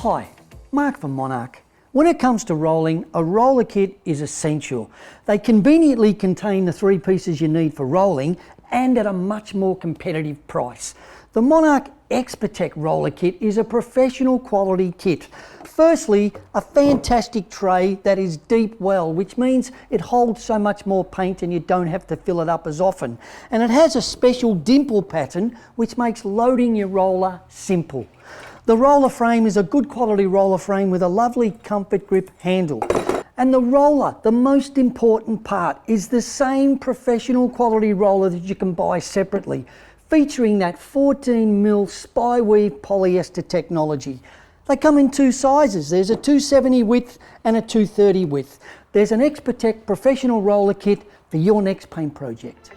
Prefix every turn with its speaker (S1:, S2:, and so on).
S1: Hi, Mark from Monarch. When it comes to rolling, a roller kit is essential. They conveniently contain the 3 pieces you need for rolling and at a much more competitive price. The MONARCH ExperTech roller kit is a professional quality kit. Firstly, a fantastic tray that is deep well, which means it holds so much more paint and you don't have to fill it up as often. And it has a special dimple pattern which makes loading your roller simple. The roller frame is a good quality roller frame with a lovely comfort grip handle. And the roller, the most important part, is the same professional quality roller that you can buy separately, featuring that 14mm SPI-WEAVE polyester technology. They come in 2 sizes. There's a 270 width and a 230 width. There's an ExperTech professional roller kit for your next paint project.